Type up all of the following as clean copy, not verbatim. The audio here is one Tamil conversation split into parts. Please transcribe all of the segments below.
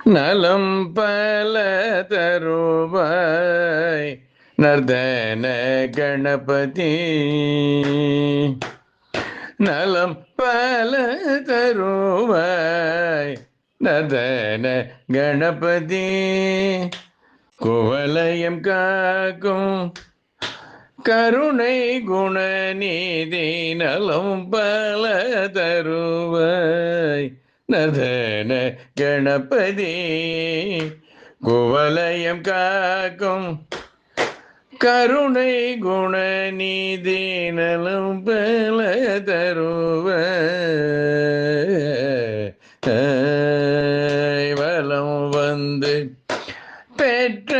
நலம் பல தருவாய் நர்தன கணபதி. நலம் பல தருவாய் நர்தன கணபதி. குவலயம் காக்கும் கருணை குணநீதி நலம் பல தருவாய் நர்தன கணபதி. குவலயம் காக்கும் கருணை குணநீதி நலம் பல தருவாய். வலம் வந்து பெற்ற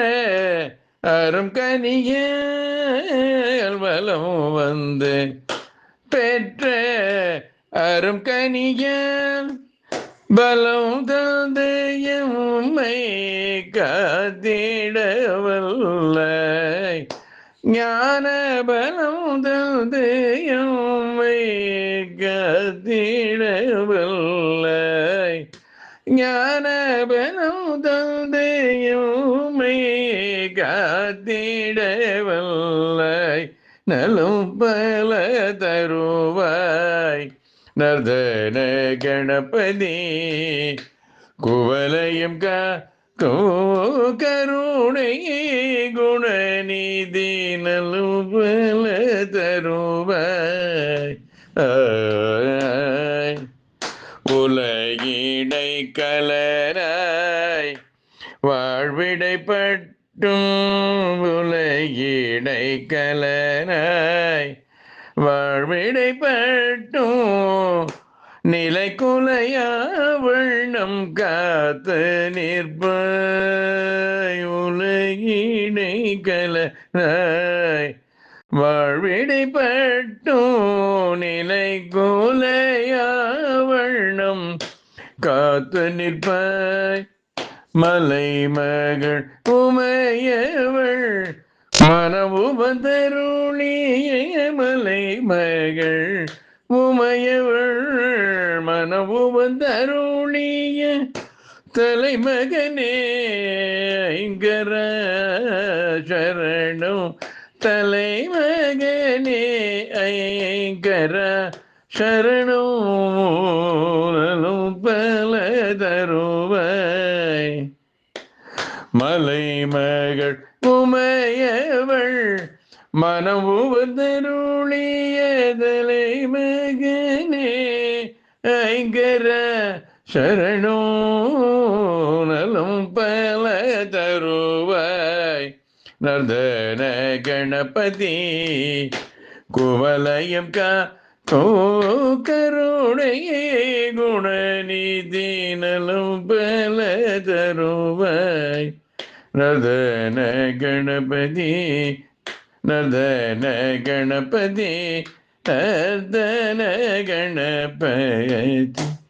அரும் கனியல் வலம் வந்து பெற்ற அரும் கனியல் பலம் தந்து எம்மை காத்திடவல்லை. ஞான பலம் தந்து எம்மை காத்திடவல்லை. ஞான பலம் தந்து எம்மை காத்திடவல்லை. நலம் பல தருவாய் நர்தன கணபதி. குவலயம் கருணை குணநீதி நலம் பல தருவாய். உலகிடை கலராய் வாழ்விடைப்பட்டும் உலகிடை கலராய் வாழ்விடைப்பட்டும் நிலை குலையா வண்ணம் காத்து நிற்பாய். உலகிடை கலராய் வாழ்விடைப்பட்டும் நிலை குலையா வண்ணம் காத்து நிற்பாய். மலை மகள் உமையவள் மனவுபந்தருளிய மலை மகள் உமையவள் மனவுபந்தருளிய தலைமகனே ஐங்கர சரணம். தலைமகனே ஐங்கர சரணம் பல தருவாய். மலை மகள் உமையவள் மனவுபந்தருளிய தலைமகனே ஐங்கர சரணம் நலம் பல தருவாய். நர்தன கணபதி. குவலயம் கருணை குணநீதி நலம் பல தருவாய். நர்தன கணபதி. நர்தன கணபதி. நர்தன கணபதி.